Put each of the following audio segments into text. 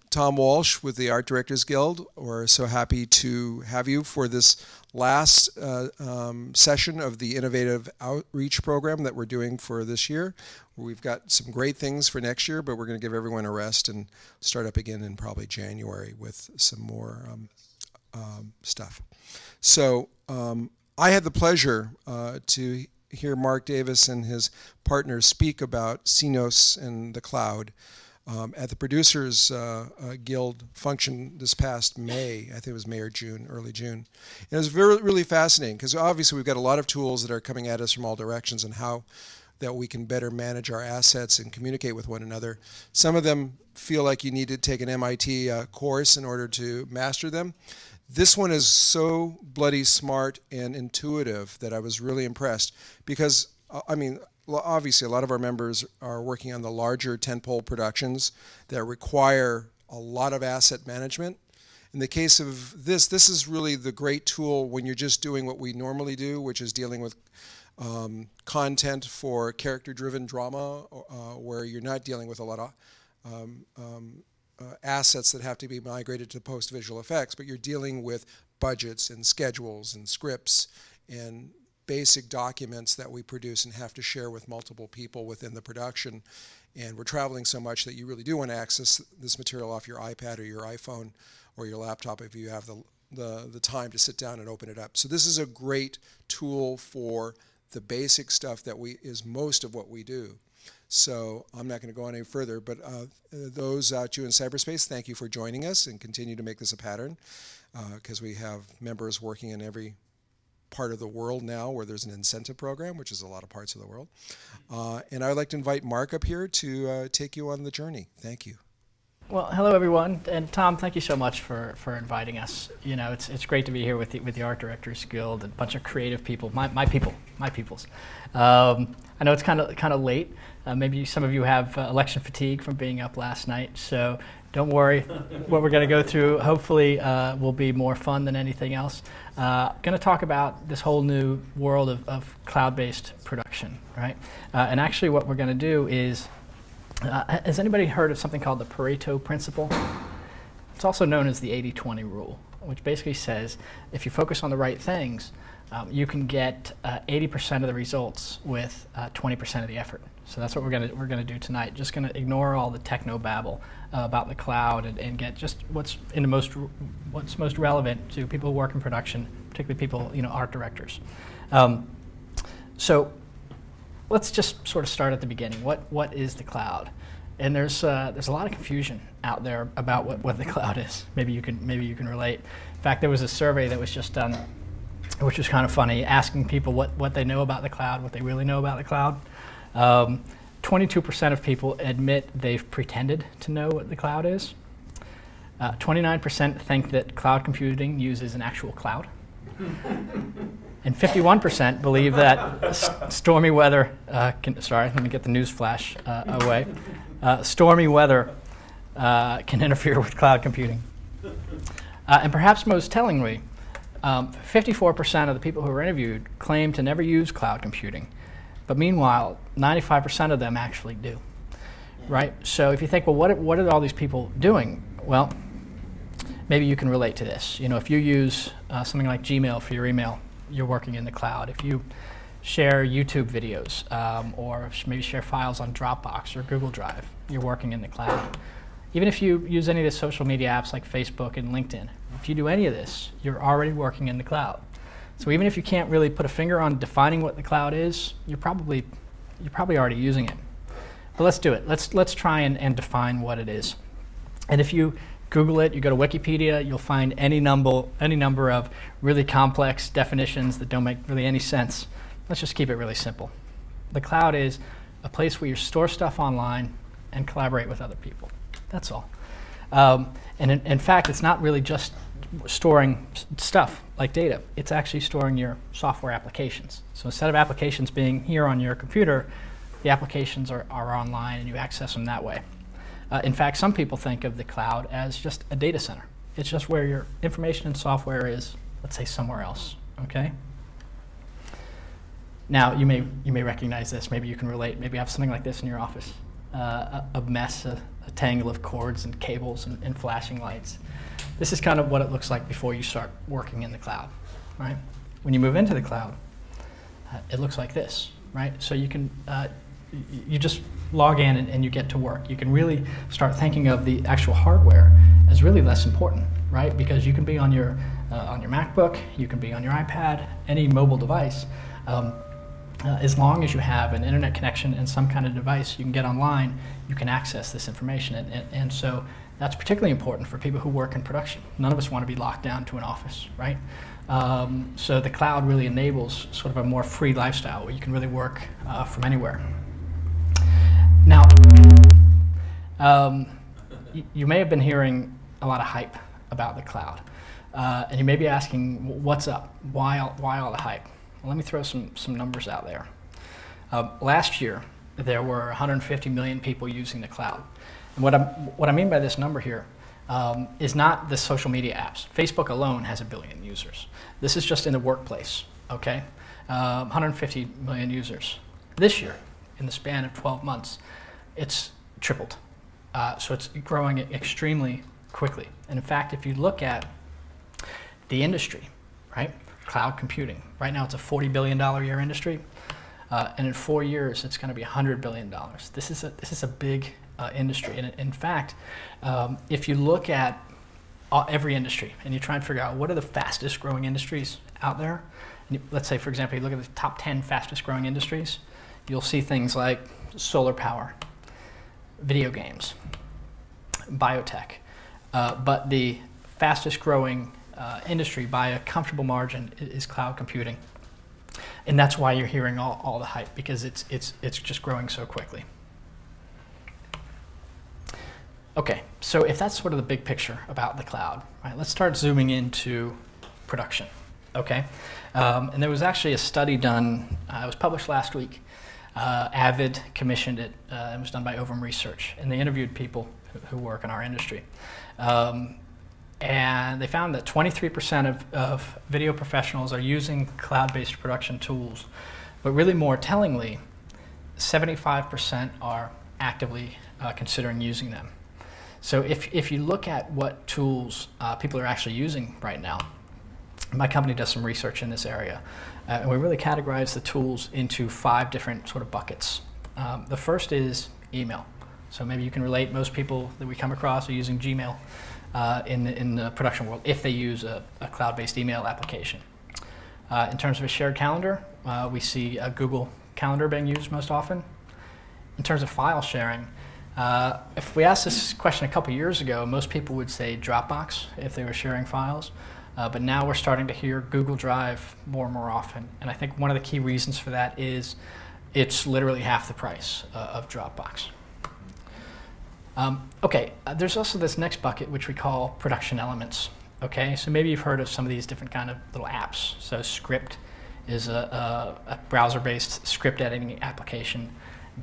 Tom Walsh with the Art Directors Guild. We're so happy to have you for this last session of the Innovative Outreach Program that we're doing for this year. We've got some great things for next year, but we're going to give everyone a rest and start up again in probably January with some more stuff. So I had the pleasure to hear Mark Davis and his partners speak about Scenios and the cloud at the Producers Guild function this past May. I think it was May or June, early June. And it was really fascinating because obviously we've got a lot of tools that are coming at us from all directions and how that we can better manage our assets and communicate with one another. Some of them feel like you need to take an MIT course in order to master them. This one is so bloody smart and intuitive that I was really impressed because, I mean, obviously a lot of our members are working on the larger tentpole productions that require a lot of asset management. In the case of this is really the great tool when you're just doing what we normally do, which is dealing with content for character-driven drama, where you're not dealing with a lot of assets that have to be migrated to post-visual effects, but you're dealing with budgets and schedules and scripts and basic documents that we produce and have to share with multiple people within the production. And we're traveling so much that you really do want to access this material off your iPad or your iPhone or your laptop if you have the time to sit down and open it up. So this is a great tool for the basic stuff that is most of what we do. So I'm not going to go on any further, but those out you in cyberspace, thank you for joining us and continue to make this a pattern because we have members working in every part of the world now where there's an incentive program, which is a lot of parts of the world. And I would like to invite Mark up here to take you on the journey. Thank you. Well, hello everyone, and Tom, thank you so much for inviting us. You know, it's great to be here with the Art Directors Guild, and a bunch of creative people, my peoples. I know it's kind of late. Maybe some of you have election fatigue from being up last night, so don't worry. What we're going to go through hopefully will be more fun than anything else. Going to talk about this whole new world of cloud-based production, right? And actually, what we're going to do is. Has anybody heard of something called the Pareto principle? It's also known as the 80-20 rule, which basically says if you focus on the right things, you can get 80% of the results with 20% of the effort. So that's what we're gonna do tonight. Just gonna ignore all the techno babble about the cloud and get just what's most relevant to people who work in production, particularly people, art directors. So let's just sort of start at the beginning. What is the cloud? And there's a lot of confusion out there about what the cloud is. Maybe you can relate. In fact, there was a survey that was just done, which was kind of funny, asking people what they know about the cloud, what they really know about the cloud. 22% of people admit they've pretended to know what the cloud is. 29% think that cloud computing uses an actual cloud. And 51% believe that stormy weather sorry, let me get the news flash away. Stormy weather can interfere with cloud computing. And perhaps most tellingly, 54% of the people who were interviewed claim to never use cloud computing. But meanwhile, 95% of them actually do. Right? So if you think, well, what are all these people doing? Well, maybe you can relate to this. If you use something like Gmail for your email, you're working in the cloud. If you share YouTube videos or maybe share files on Dropbox or Google Drive, you're working in the cloud. Even if you use any of the social media apps like Facebook and LinkedIn, if you do any of this, you're already working in the cloud. So even if you can't really put a finger on defining what the cloud is, you're probably already using it. But let's do it. Let's try and define what it is. And if you Google it, you go to Wikipedia, you'll find any number of really complex definitions that don't make really any sense. Let's just keep it really simple. The cloud is a place where you store stuff online and collaborate with other people. That's all. And in fact, it's not really just storing stuff like data. It's actually storing your software applications. So instead of applications being here on your computer, the applications are online and you access them that way. In fact, some people think of the cloud as just a data center. It's just where your information and software is, let's say, somewhere else. Okay. Now, you may recognize this. Maybe you can relate. Maybe you have something like this in your office. a mess, a tangle of cords and cables and flashing lights. This is kind of what it looks like before you start working in the cloud, right? When you move into the cloud, it looks like this, right? So you can, you just log in and you get to work. You can really start thinking of the actual hardware as really less important, right? Because you can be on your MacBook, you can be on your iPad, any mobile device. As long as you have an internet connection and some kind of device, you can get online, you can access this information. And so that's particularly important for people who work in production. None of us want to be locked down to an office, right? So the cloud really enables sort of a more free lifestyle where you can really work from anywhere. Now, you may have been hearing a lot of hype about the cloud. And you may be asking, what's up? Why all the hype? Well, let me throw some numbers out there. Last year, there were 150 million people using the cloud. And what I mean by this number here is not the social media apps. Facebook alone has 1 billion users. This is just in the workplace, okay? 150 million users. This year, in the span of 12 months, it's tripled. So it's growing extremely quickly. And in fact, if you look at the industry, right? Cloud computing. Right now it's a $40 billion a year industry. And in 4 years, it's going to be $100 billion. This is a big industry. And in fact, if you look at every industry and you try and figure out what are the fastest growing industries out there, and let's say, for example, you look at the top 10 fastest growing industries, you'll see things like solar power, video games, biotech. But the fastest growing industry by a comfortable margin is cloud computing. And that's why you're hearing all the hype, because it's just growing so quickly. Okay, so if that's sort of the big picture about the cloud, right, let's start zooming into production, okay? And there was actually a study done, it was published last week. Avid commissioned it. It was done by Ovum Research, and they interviewed people who work in our industry. And they found that 23% of video professionals are using cloud-based production tools, but really more tellingly, 75% are actively considering using them. So if you look at what tools people are actually using right now, my company does some research in this area, and we really categorize the tools into 5 different sort of buckets. The first is email. So maybe you can relate, most people that we come across are using Gmail in the production world if they use a cloud-based email application. In terms of a shared calendar, we see a Google Calendar being used most often. In terms of file sharing, if we asked this question a couple years ago, most people would say Dropbox if they were sharing files. But now we're starting to hear Google Drive more and more often. And I think one of the key reasons for that is it's literally half the price of Dropbox. Okay, there's also this next bucket, which we call production elements. Okay, so maybe you've heard of some of these different kind of little apps. So Script is a browser-based script editing application.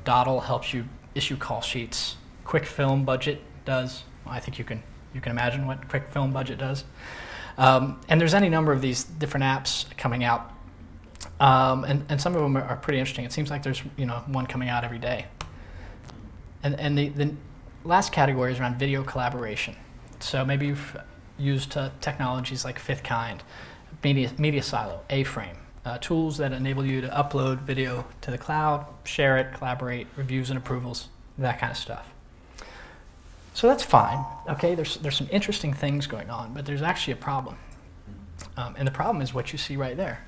Dottle helps you issue call sheets. Quick Film Budget does. Well, I think you can imagine what Quick Film Budget does. And there's any number of these different apps coming out, and some of them are pretty interesting. It seems like there's one coming out every day. And the last category is around video collaboration. So maybe you've used technologies like Fifth Kind, Media Silo, A-Frame, tools that enable you to upload video to the cloud, share it, collaborate, reviews and approvals, that kind of stuff. So that's fine, okay? There's some interesting things going on, but there's actually a problem. And the problem is what you see right there.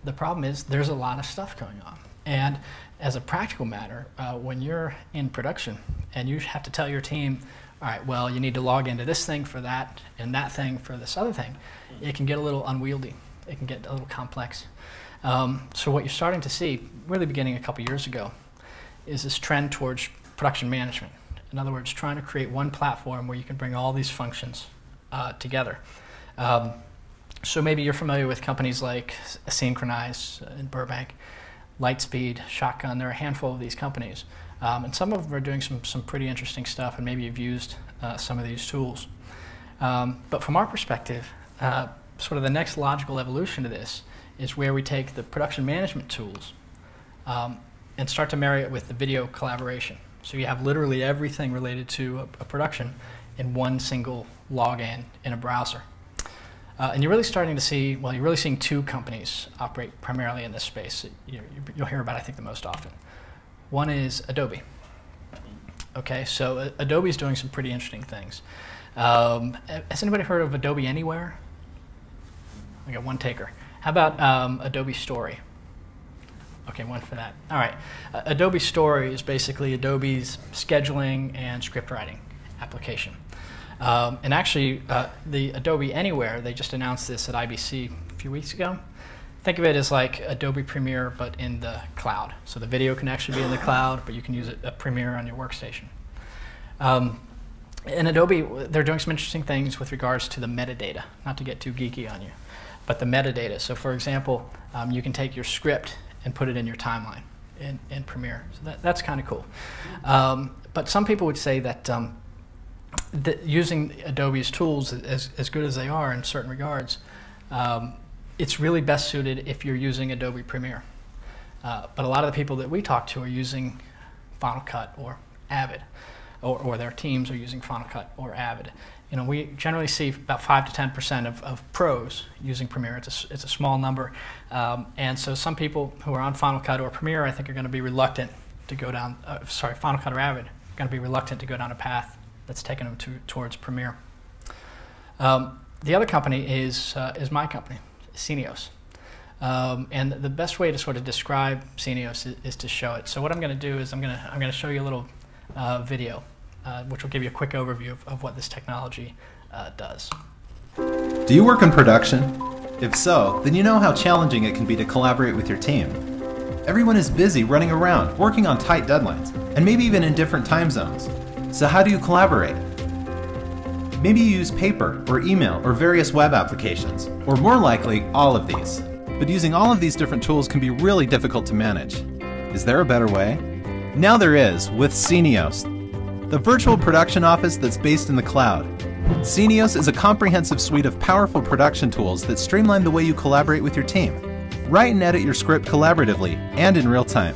The problem is there's a lot of stuff going on. And as a practical matter, when you're in production and you have to tell your team, all right, well, you need to log into this thing for that and that thing for this other thing, it can get a little unwieldy. It can get a little complex. So what you're starting to see, really beginning a couple years ago, is this trend towards production management. In other words, trying to create one platform where you can bring all these functions together. So maybe you're familiar with companies like Synchronize in Burbank, Lightspeed, Shotgun. There are a handful of these companies. And some of them are doing some pretty interesting stuff, and maybe you've used some of these tools. But from our perspective, sort of the next logical evolution to this is where we take the production management tools and start to marry it with the video collaboration. So you have literally everything related to a production in one single login in a browser. And you're really starting to see, well, you're really seeing two companies operate primarily in this space. You'll hear about, I think, the most often. One is Adobe. Okay, so Adobe's doing some pretty interesting things. Has anybody heard of Adobe Anywhere? I got one taker. How about Adobe Story? Okay, one for that. All right. Adobe Story is basically Adobe's scheduling and script writing application. And actually, the Adobe Anywhere, they just announced this at IBC a few weeks ago. Think of it as like Adobe Premiere, but in the cloud. So the video can actually be in the cloud, but you can use a Premiere on your workstation. And Adobe, they're doing some interesting things with regards to the metadata, not to get too geeky on you, but the metadata. So for example, you can take your script and put it in your timeline in Premiere. So that's kind of cool. But some people would say that, using Adobe's tools, as good as they are in certain regards, it's really best suited if you're using Adobe Premiere. But a lot of the people that we talk to are using Final Cut or Avid, or their teams are using Final Cut or Avid. You know, we generally see about 5 to 10% of pros using Premiere. It's a small number. And so some people who are on Final Cut or Premiere, I think, are going to be reluctant to go down, Final Cut or Avid, are going to be reluctant to go down a path that's taken them towards Premiere. The other company is my company, Scenios. And the best way to sort of describe Scenios is to show it. So what I'm going to do is I'm going to show you a little video, which will give you a quick overview of what this technology does. Do you work in production? If so, then you know how challenging it can be to collaborate with your team. Everyone is busy running around, working on tight deadlines, and maybe even in different time zones. So how do you collaborate? Maybe you use paper or email or various web applications, or more likely, all of these. But using all of these different tools can be really difficult to manage. Is there a better way? Now there is, with Scenios, the virtual production office that's based in the cloud. Scenios is a comprehensive suite of powerful production tools that streamline the way you collaborate with your team. Write and edit your script collaboratively and in real time.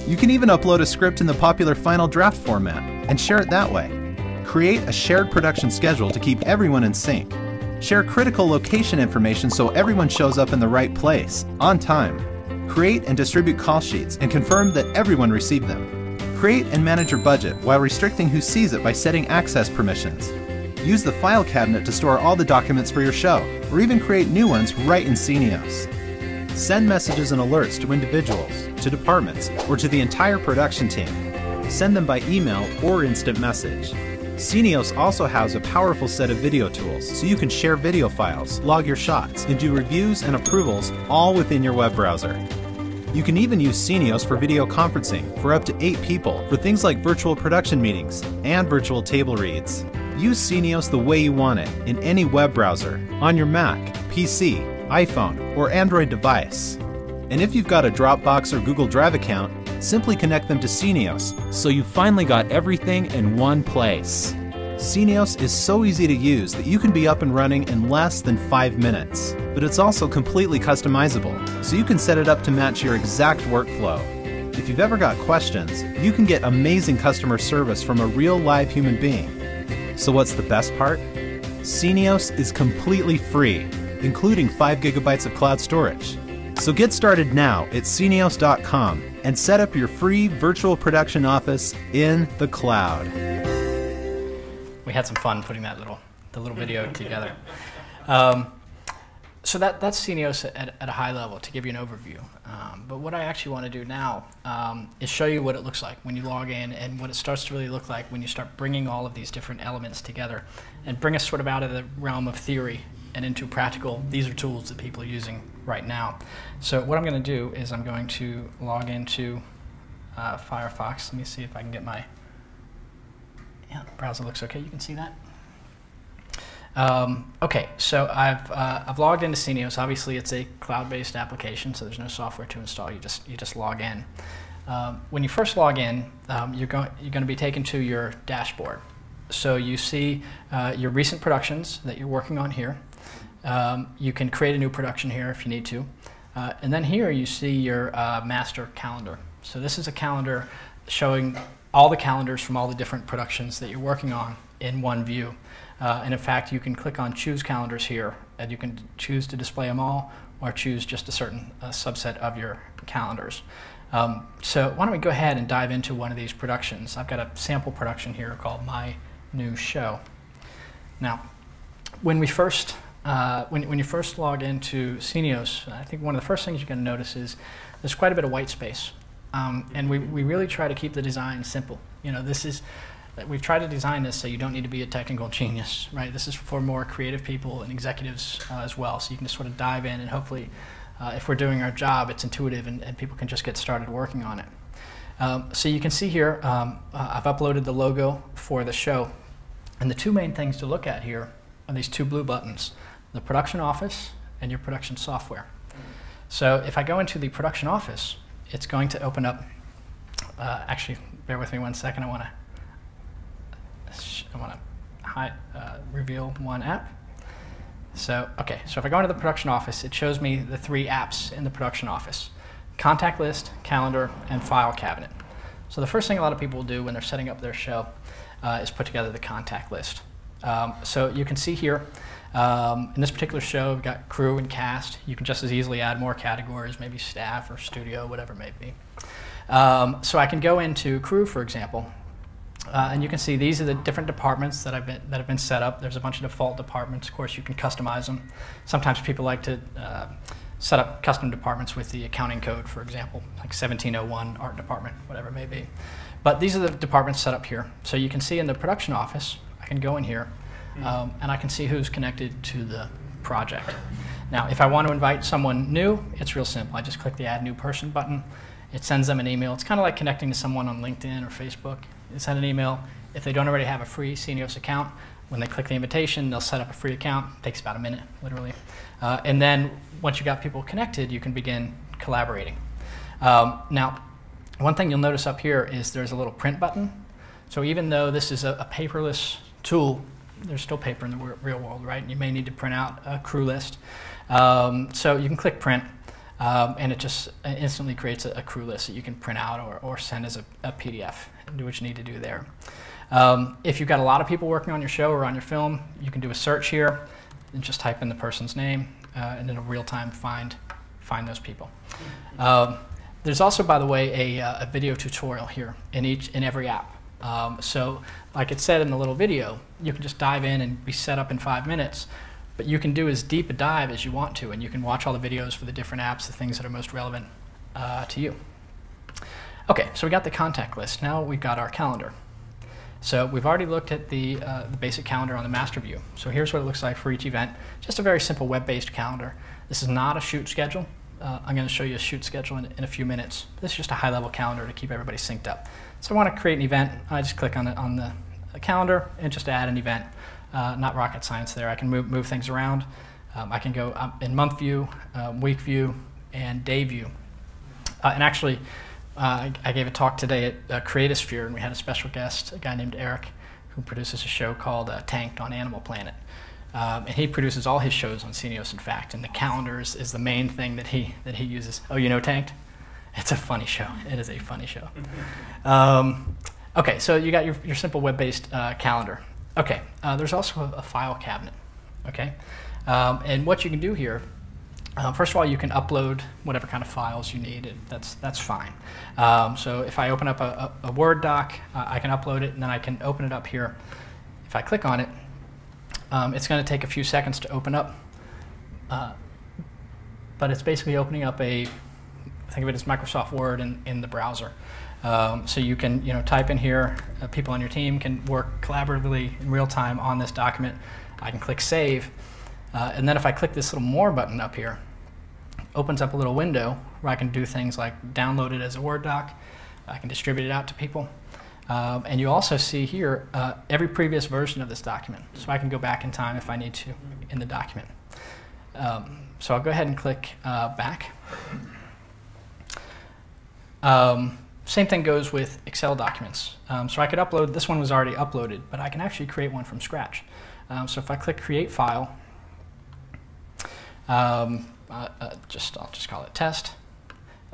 You can even upload a script in the popular Final Draft format and share it that way. Create a shared production schedule to keep everyone in sync. Share critical location information so everyone shows up in the right place, on time. Create and distribute call sheets and confirm that everyone received them. Create and manage your budget while restricting who sees it by setting access permissions. Use the file cabinet to store all the documents for your show, or even create new ones right in Scenios. Send messages and alerts to individuals, to departments, or to the entire production team. Send them by email or instant message. Scenios also has a powerful set of video tools, so you can share video files, log your shots, and do reviews and approvals all within your web browser. You can even use Scenios for video conferencing for up to 8 people for things like virtual production meetings and virtual table reads. Use Scenios the way you want it in any web browser, on your Mac, PC, iPhone, or Android device. And if you've got a Dropbox or Google Drive account, simply connect them to Scenios, so you finally got everything in one place. Scenios is so easy to use that you can be up and running in less than 5 minutes. But it's also completely customizable, so you can set it up to match your exact workflow. If you've ever got questions, you can get amazing customer service from a real live human being. So what's the best part? Scenios is completely free, including 5 gigabytes of cloud storage. So get started now at Scenios.com and set up your free virtual production office in the cloud. We had some fun putting the little video together. So that's Scenios at a high level, to give you an overview. But what I actually want to do now is show you what it looks like when you log in, and what it starts to really look like when you start bringing all of these different elements together, and bring us sort of out of the realm of theory and into practical. These are tools that people are using right now. So what I'm going to do is I'm going to log into Firefox. Let me see if I can get my the browser looks okay. You can see that. Okay, so I've logged into Scenios. Obviously, it's a cloud-based application, so there's no software to install. You just log in. When you first log in, you're going to be taken to your dashboard. So you see your recent productions that you're working on here. You can create a new production here if you need to. And then here you see your master calendar. So this is a calendar showing all the calendars from all the different productions that you're working on in one view. And in fact, you can click on Choose Calendars here, and you can choose to display them all or choose just a certain subset of your calendars. So why don't we go ahead and dive into one of these productions. I've got a sample production here called My New Show. Now, when we first when you first log into Scenios, I think one of the first things you're going to notice is there's quite a bit of white space, and we really try to keep the design simple. You know, we've tried to design this so you don't need to be a technical genius, right? This is for more creative people and executives as well, so you can just sort of dive in and hopefully, if we're doing our job, it's intuitive and people can just get started working on it. So you can see here, I've uploaded the logo for the show, and the two main things to look at here are these two blue buttons, the production office and your production software. So if I go into the production office, it's going to open up, actually, bear with me 1 second, I want to reveal one app. So, okay, so if I go into the production office, it shows me the three apps in the production office: contact list, calendar, and file cabinet. So the first thing a lot of people will do when they're setting up their show is put together the contact list. So you can see here, in this particular show, we've got crew and cast. You can just as easily add more categories, maybe staff or studio, whatever it may be. So I can go into crew, for example, and you can see these are the different departments that have been set up. There's a bunch of default departments. Of course, you can customize them. Sometimes people like to set up custom departments with the accounting code, for example, like 1701 art department, whatever it may be. But these are the departments set up here. So you can see in the production office, I can go in here, and I can see who's connected to the project. Now, if I want to invite someone new, it's real simple. I just click the Add New Person button. It sends them an email. It's kind of like connecting to someone on LinkedIn or Facebook. You send an email. If they don't already have a free Scenios account, when they click the invitation, they'll set up a free account. It takes about a minute, literally. And then once you got people connected, you can begin collaborating. Now, one thing you'll notice up here is there's a little print button. So even though this is a paperless tool, there's still paper in the real world, right? And you may need to print out a crew list. So you can click print, and it just instantly creates a crew list that you can print out or send as a PDF and do what you need to do there. If you've got a lot of people working on your show or on your film, you can do a search here and just type in the person's name, and it'll real-time find those people. There's also, by the way, a video tutorial here in every app. So like it said in the little video, you can just dive in and be set up in 5 minutes, but you can do as deep a dive as you want to, and you can watch all the videos for the different apps, the things that are most relevant to you. Okay, so we got the contact list. Now we've got our calendar. So we've already looked at the basic calendar on the master view. So here's what it looks like for each event. Just a very simple web-based calendar. This is not a shoot schedule. I'm going to show you a shoot schedule in a few minutes. This is just a high-level calendar to keep everybody synced up. So I want to create an event. I just click on the calendar and just add an event. Not rocket science there. I can move things around. I can go in month view, week view, and day view. And actually, I gave a talk today at Creatosphere, and we had a special guest, a guy named Eric, who produces a show called Tanked on Animal Planet. And he produces all his shows on Scenios, in fact, and the calendars is the main thing that he uses. Oh, you know Tanked? It's a funny show. It is a funny show. Okay, so you got your simple web-based calendar. Okay, there's also a file cabinet. Okay, and what you can do here, first of all, you can upload whatever kind of files you need. That's fine. So if I open up a Word doc, I can upload it, and then I can open it up here. If I click on it, it's going to take a few seconds to open up, but it's basically opening up think of it as Microsoft Word in the browser. So you can type in here, people on your team can work collaboratively in real time on this document. I can click Save, and then if I click this little More button up here, opens up a little window where I can do things like download it as a Word doc. I can distribute it out to people. And you also see here every previous version of this document. So I can go back in time if I need to in the document. So I'll go ahead and click back. Same thing goes with Excel documents. So I could upload, this one was already uploaded, but I can actually create one from scratch. So if I click Create File, I'll just call it Test.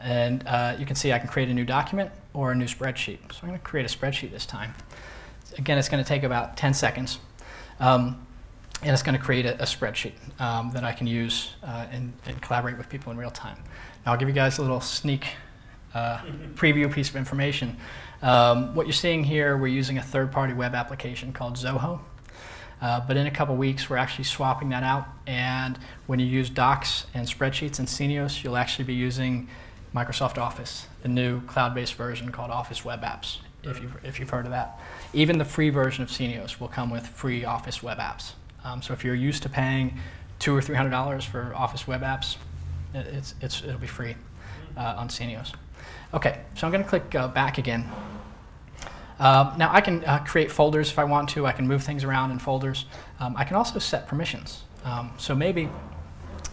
And you can see I can create a new document or a new spreadsheet. So I'm going to create a spreadsheet this time. Again, it's going to take about 10 seconds. And it's going to create a spreadsheet that I can use and collaborate with people in real time. Now, I'll give you guys a little sneak preview piece of information. What you're seeing here, we're using a third-party web application called Zoho. But in a couple weeks, we're actually swapping that out. And when you use docs and spreadsheets in Scenios, you'll actually be using Microsoft Office, the new cloud-based version called Office Web Apps, if you've heard of that. Even the free version of Scenios will come with free Office Web Apps. So if you're used to paying $200 or $300 for Office Web Apps, it'll be free on Scenios. Okay, so I'm going to click back again. Now I can create folders if I want to. I can move things around in folders. I can also set permissions. So maybe,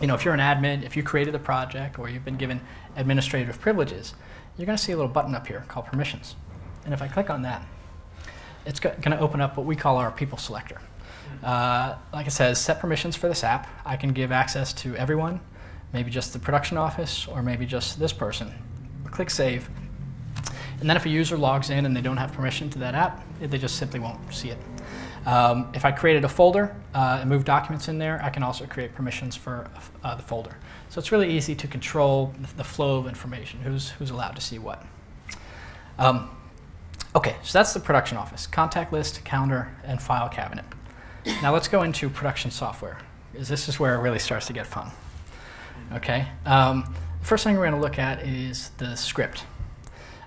if you're an admin, if you created a project or you've been given administrative privileges, you're going to see a little button up here called permissions. And if I click on that, it's going to open up what we call our people selector. Like it says, set permissions for this app. I can give access to everyone, maybe just the production office, or maybe just this person. Click Save. And then if a user logs in and they don't have permission to that app, they just simply won't see it. If I created a folder and moved documents in there, I can also create permissions for the folder. So it's really easy to control the flow of information, who's allowed to see what. Okay, so that's the production office: contact list, calendar, and file cabinet. Now let's go into production software, because this is where it really starts to get fun. Okay, first thing we're going to look at is the script.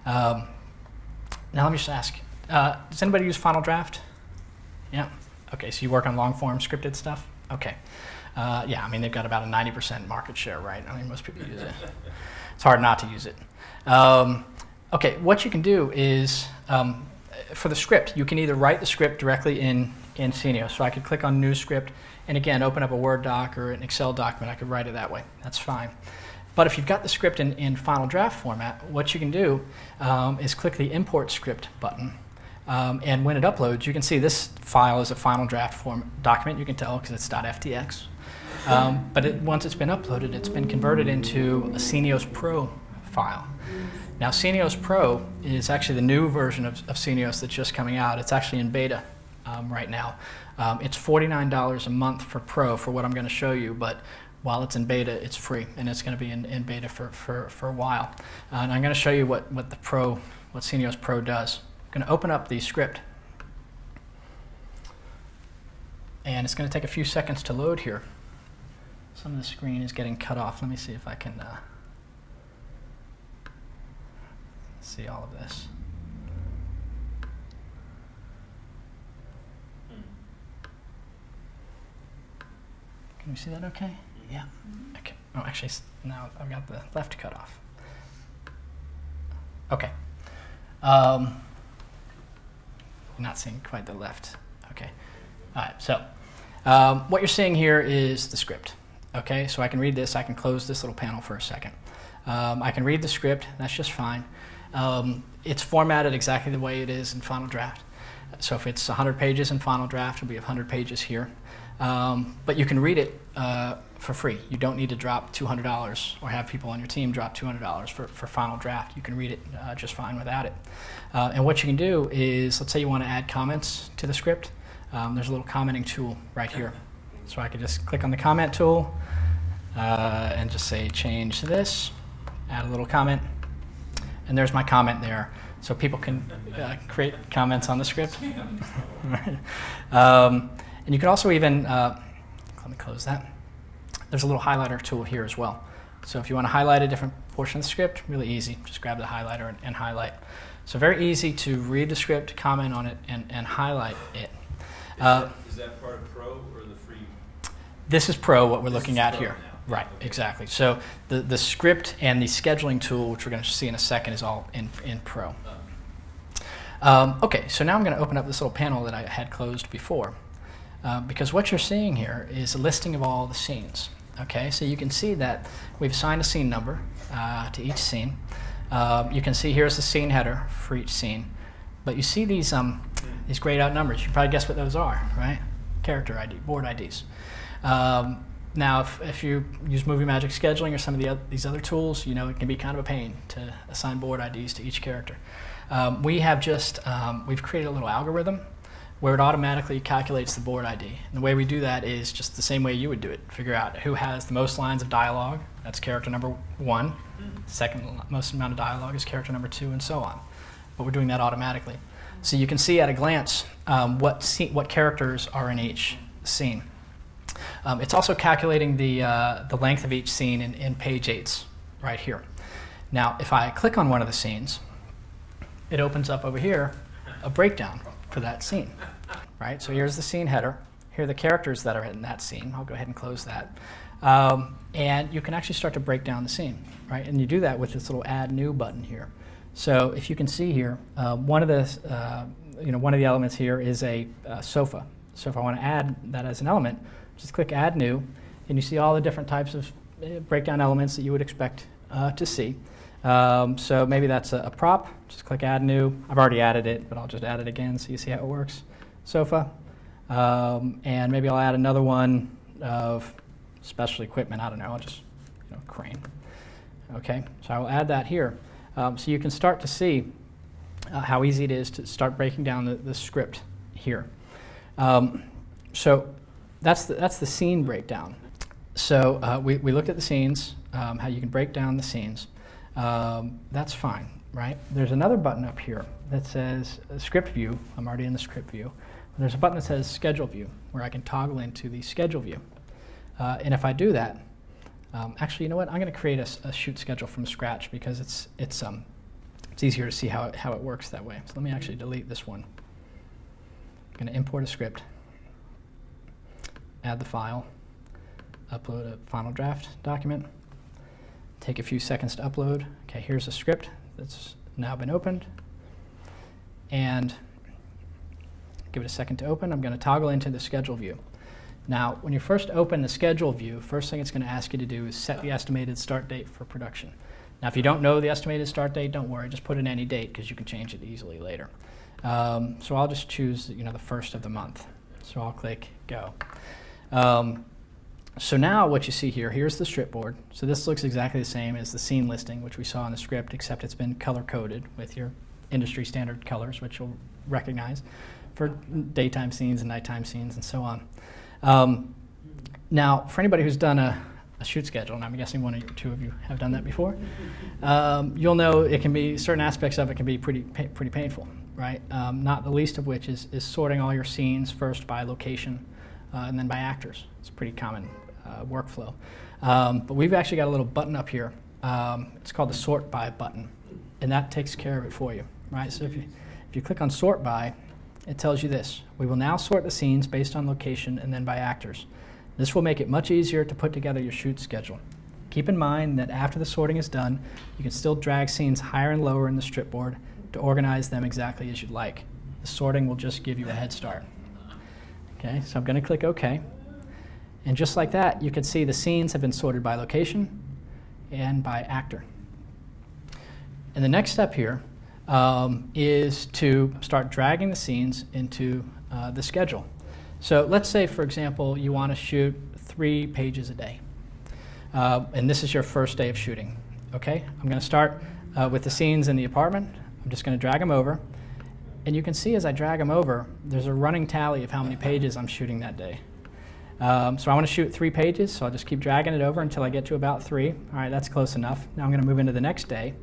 Now let me just ask, does anybody use Final Draft? Yeah. Okay, so you work on long form scripted stuff? Okay. Yeah, I mean, they've got about a 90% market share, right? I mean, most people use it. It's hard not to use it. Okay, what you can do is, for the script, you can either write the script directly in Scenios. So I could click on New Script, and again, open up a Word doc or an Excel document. I could write it that way. That's fine. But if you've got the script in Final Draft format, what you can do is click the Import Script button. And when it uploads, you can see this file is a Final Draft form document. You can tell because it's .ftx. But once it's been uploaded, it's been converted into a Scenios Pro file. Now, Scenios Pro is actually the new version of Scenios that's just coming out. It's actually in beta right now. It's $49 a month for Pro for what I'm going to show you, but while it's in beta, it's free, and it's going to be in beta for a while. And I'm going to show you what Scenios Pro does. I'm going to open up the script, and it's going to take a few seconds to load here. Some of the screen is getting cut off. Let me see if I can see all of this. Can you see that okay? Yeah. Okay. Oh, actually, now I've got the left cut off. Okay. You're not seeing quite the left. Okay. All right. So what you're seeing here is the script. Okay. So I can read this. I can close this little panel for a second. I can read the script. That's just fine. It's formatted exactly the way it is in Final Draft. So if it's 100 pages in Final Draft, it'll be 100 pages here. But you can read it for free. You don't need to drop $200 or have people on your team drop $200 for Final Draft. You can read it just fine without it. And what you can do is, let's say you want to add comments to the script. There's a little commenting tool right here. So I could just click on the comment tool and just say change this, add a little comment, and there's my comment there. So people can create comments on the script. And you can also even, let me close that. There's a little highlighter tool here as well. So if you want to highlight a different portion of the script, really easy. Just grab the highlighter and highlight. So very easy to read the script, comment on it, and highlight it. Is that part of Pro or the free? This is Pro, what we're looking at here. Now. Right, okay. Exactly. So the script and the scheduling tool, which we're going to see in a second, is all in Pro. Okay, so now I'm going to open up this little panel that I had closed before. Because what you're seeing here is a listing of all the scenes. Okay, so you can see that we've assigned a scene number to each scene. You can see here's the scene header for each scene. But you see these grayed out numbers. You can probably guess what those are, right? Character ID, board IDs. Now, if you use Movie Magic scheduling or some of these other tools, you know it can be kind of a pain to assign board IDs to each character. We've created a little algorithm where it automatically calculates the board ID. And the way we do that is just the same way you would do it. Figure out who has the most lines of dialogue, that's character number 1. Second most amount of dialogue is character number 2, and so on. But we're doing that automatically. So you can see at a glance what characters are in each scene. It's also calculating the length of each scene in page 8s right here. Now, if I click on one of the scenes, it opens up over here a breakdown for that scene. Right? So here's the scene header. Here are the characters that are in that scene. I'll go ahead and close that. And you can actually start to break down the scene. Right? And you do that with this little Add New button here. So if you can see here, one of the elements here is a sofa. So if I want to add that as an element, just click Add New, and you see all the different types of breakdown elements that you would expect to see. So maybe that's a prop. Just click Add New. I've already added it, but I'll just add it again so you see how it works. Sofa. And maybe I'll add another one of special equipment. I don't know. I'll just, crane. Okay, so I will add that here. So you can start to see how easy it is to start breaking down the script here. So that's the scene breakdown. So we looked at the scenes, how you can break down the scenes. That's fine, right? There's another button up here that says Script View. I'm already in the Script View. There's a button that says Schedule View, where I can toggle into the Schedule View. And if I do that, actually, you know what? I'm going to create a shoot schedule from scratch because it's easier to see how it works that way. So let me actually delete this one. I'm going to import a script, add the file, upload a final draft document, take a few seconds to upload. Okay, here's a script that's now been opened, and give it a second to open. I'm going to toggle into the schedule view. Now, when you first open the schedule view, first thing it's going to ask you to do is set the estimated start date for production. Now, if you don't know the estimated start date, don't worry. Just put in any date because you can change it easily later. So I'll just choose, the first of the month. So I'll click Go. So now what you see here, here's the strip board. So this looks exactly the same as the scene listing, which we saw in the script, except it's been color-coded with your industry standard colors, which you'll recognize for daytime scenes and nighttime scenes and so on. Now, for anybody who's done a shoot schedule, and I'm guessing one or two of you have done that before, you'll know it can be, certain aspects of it can be pretty painful, right? Not the least of which is sorting all your scenes first by location and then by actors. It's a pretty common workflow. But we've actually got a little button up here. It's called the Sort By button, and that takes care of it for you, right? So if you click on Sort By, it tells you this: we will now sort the scenes based on location and then by actors. This will make it much easier to put together your shoot schedule. Keep in mind that after the sorting is done, you can still drag scenes higher and lower in the strip board to organize them exactly as you'd like. The sorting will just give you a head start. Okay, so I'm going to click OK. And just like that, you can see the scenes have been sorted by location and by actor. And the next step here is to start dragging the scenes into the schedule. So let's say, for example, you want to shoot 3 pages a day. And this is your first day of shooting. Okay, I'm going to start with the scenes in the apartment. I'm just going to drag them over. And you can see as I drag them over, there's a running tally of how many pages I'm shooting that day. So I want to shoot 3 pages, so I'll just keep dragging it over until I get to about 3. All right, that's close enough. Now I'm going to move into the next day.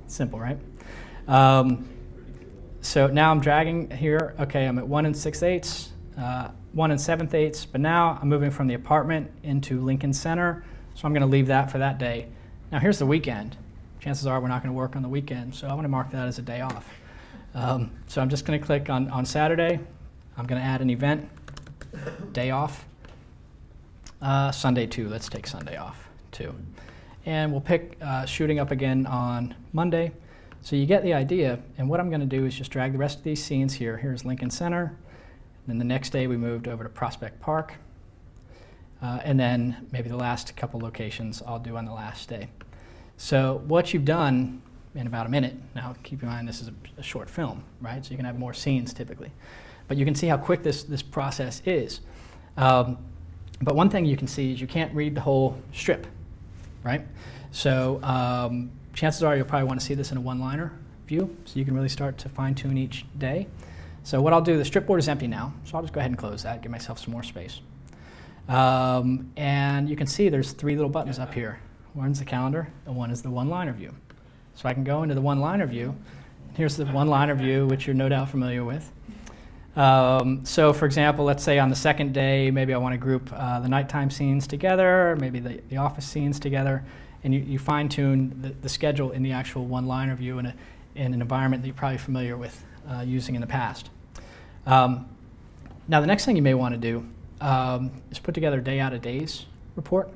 Simple, right? So now I'm dragging here. Okay, I'm at 1 6/8, 1 7/8, but now I'm moving from the apartment into Lincoln Center, so I'm going to leave that for that day. Now here's the weekend. Chances are we're not going to work on the weekend, so I want to mark that as a day off. So I'm just going to click on Saturday. I'm going to add an event, day off. Sunday too, let's take Sunday off too. And we'll pick shooting up again on Monday. So you get the idea, and what I'm going to do is just drag the rest of these scenes here. Here's Lincoln Center. Then the next day we moved over to Prospect Park. And then maybe the last couple locations I'll do on the last day. So what you've done in about a minute, now keep in mind this is a short film, right? So you can have more scenes typically. But you can see how quick this process is. But one thing you can see is you can't read the whole strip, right? So chances are you'll probably want to see this in a one-liner view, so you can really start to fine-tune each day. So what I'll do, the strip board is empty now, so I'll just go ahead and close that, give myself some more space. And you can see there's 3 little buttons up here. One's the calendar, and one is the one-liner view. So I can go into the one-liner view. Here's the one-liner view, which you're no doubt familiar with. So for example, let's say on the second day, maybe I want to group the nighttime scenes together, maybe the office scenes together, and you fine-tune the schedule in the actual one-liner view in an environment that you're probably familiar with using in the past. Now the next thing you may want to do is put together a day out of days report.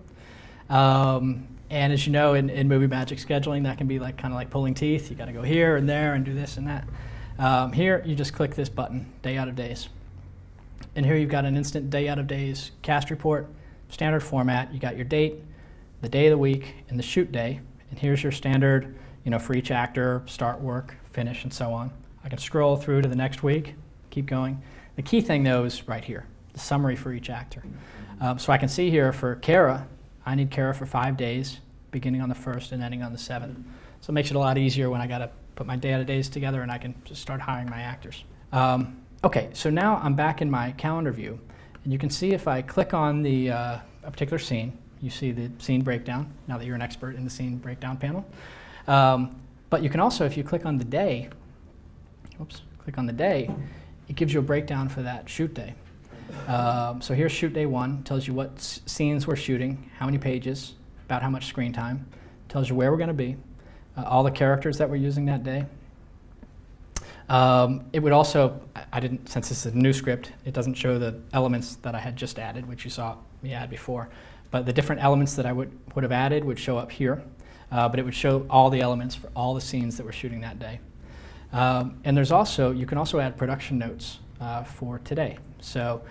And as you know, in movie magic scheduling, that can be like kind of like pulling teeth. You got to go here and there and do this and that. Here, you just click this button, day out of days. And here you've got an instant day out of days cast report, standard format. You got your date, the day of the week, and the shoot day. And here's your standard, for each actor, start work, finish, and so on. I can scroll through to the next week, keep going. The key thing, though, is right here, the summary for each actor. So I can see here for Kara, I need Kara for 5 days, beginning on the 1st and ending on the 7th. So it makes it a lot easier when I got to put my day out of days together and I can just start hiring my actors. Okay, so now I'm back in my calendar view, and you can see if I click on a particular scene, you see the scene breakdown, now that you're an expert in the scene breakdown panel. But you can also, if you click on the day, click on the day, it gives you a breakdown for that shoot day. So here's shoot day 1, tells you what scenes we're shooting, how many pages, about how much screen time, tells you where we're going to be, all the characters that we're using that day. It would also, since this is a new script, it doesn't show the elements that I had just added, which you saw me add before. But the different elements that I would have added would show up here, but it would show all the elements for all the scenes that we're shooting that day. And you can also add production notes for today. So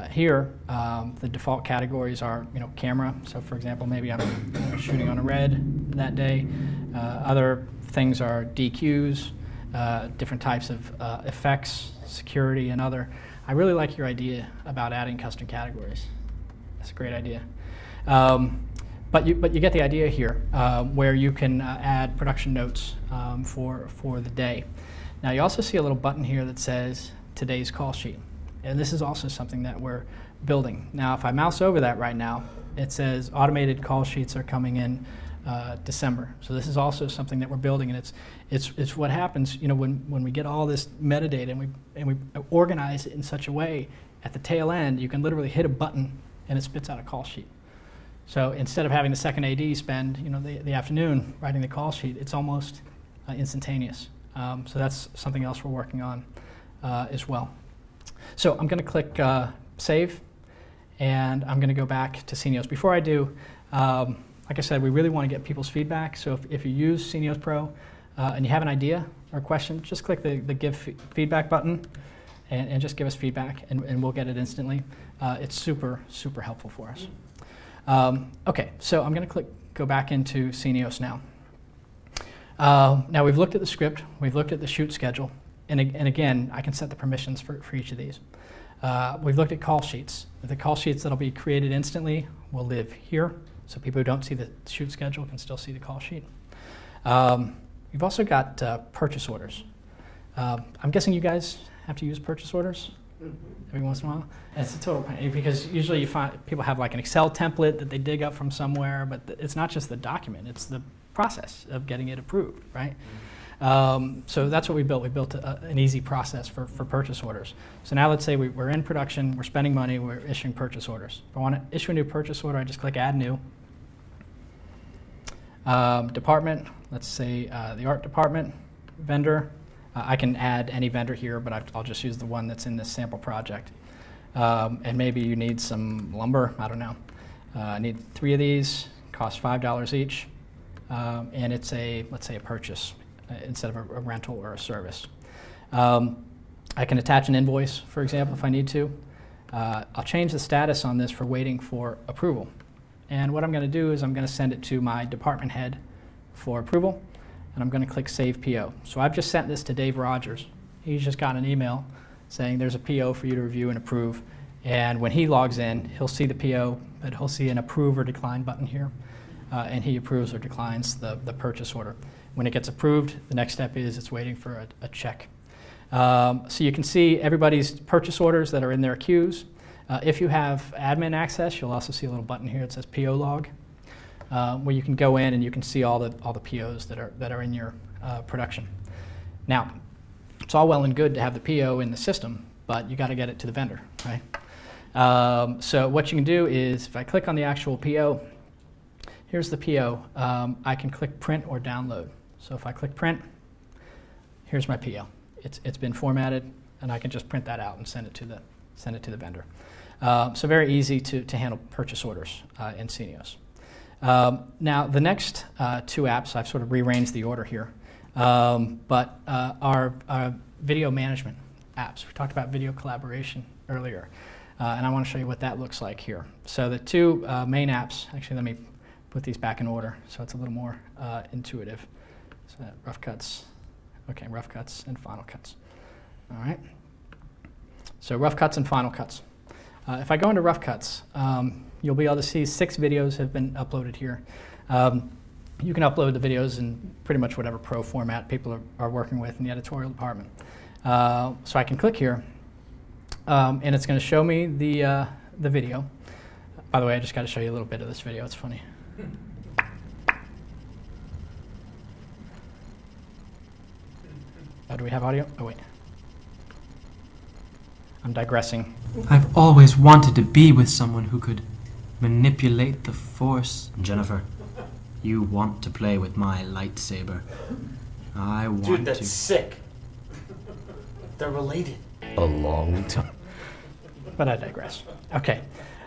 here, the default categories are, camera. So for example, maybe I'm shooting on a red that day. Other things are DQs, different types of effects, security, and other. I really like your idea about adding custom categories. That's a great idea. But you get the idea here, where you can add production notes for the day. Now you also see a little button here that says today's call sheet. And this is also something that we're building. Now if I mouse over that right now, it says automated call sheets are coming in December. So this is also something that we're building, and it's what happens when we get all this metadata and we organize it in such a way, at the tail end you can literally hit a button and it spits out a call sheet. So instead of having the second AD spend the afternoon writing the call sheet, it's almost instantaneous. So that's something else we're working on as well. So I'm going to click Save, and I'm going to go back to Scenios. Before I do, like I said, we really want to get people's feedback. So if you use Scenios Pro and you have an idea or a question, just click the Give Feedback button and just give us feedback, and we'll get it instantly. It's super, super helpful for us. Okay, so I'm going to go back into Scenios now. Now we've looked at the script, we've looked at the shoot schedule, and again, I can set the permissions for each of these. We've looked at call sheets. The call sheets that'll be created instantly will live here, so people who don't see the shoot schedule can still see the call sheet. You've also got purchase orders. I'm guessing you guys have to use purchase orders every once in a while. And it's a total pain, because usually you find people have like an Excel template that they dig up from somewhere, but it's not just the document, it's the process of getting it approved, right? So that's what we built. We built an easy process for purchase orders. So now let's say we're in production, we're spending money, we're issuing purchase orders. If I want to issue a new purchase order, I just click Add New. Department, let's say the art department. Vendor, I can add any vendor here, but I'll just use the one that's in this sample project. And maybe you need some lumber, I don't know. I need 3 of these, cost $5 each, and it's let's say a purchase instead of a rental or a service. I can attach an invoice, for example, if I need to. I'll change the status on this for waiting for approval. And what I'm going to do is I'm going to send it to my department head for approval, and I'm going to click Save PO. So I've just sent this to Dave Rogers. He's just got an email saying there's a PO for you to review and approve, And when he logs in, he'll see the PO, but he'll see an approve or decline button here. And he approves or declines the purchase order. When it gets approved, the next step is it's waiting for a check. So you can see everybody's purchase orders that are in their queues. If you have admin access, you'll also see a little button here that says PO log, where you can go in and you can see all the POs that are in your production. Now, it's all well and good to have the PO in the system, but you got to get it to the vendor, right? So what you can do is, if I click on the actual PO, here's the PO. I can click print or download. So if I click print, here's my PO. It's been formatted, and I can just print that out and send it to the vendor. So very easy to handle purchase orders in Scenios. Now the next two apps, I've sort of rearranged the order here, but are video management apps. We talked about video collaboration earlier, and I want to show you what that looks like here. So the two main apps, actually let me put these back in order so it's a little more intuitive. So rough cuts, okay, rough cuts and final cuts. All right. So rough cuts and final cuts. If I go into rough cuts, you'll be able to see 6 videos have been uploaded here. You can upload the videos in pretty much whatever pro format people are working with in the editorial department. So I can click here, and it's going to show me the video. By the way, I just got to show you a little bit of this video. It's funny. Oh, do we have audio? Oh, wait. I'm digressing. I've always wanted to be with someone who could manipulate the Force. Jennifer, you want to play with my lightsaber. I want to... Dude, that's sick. They're related. A long time. But I digress. Okay.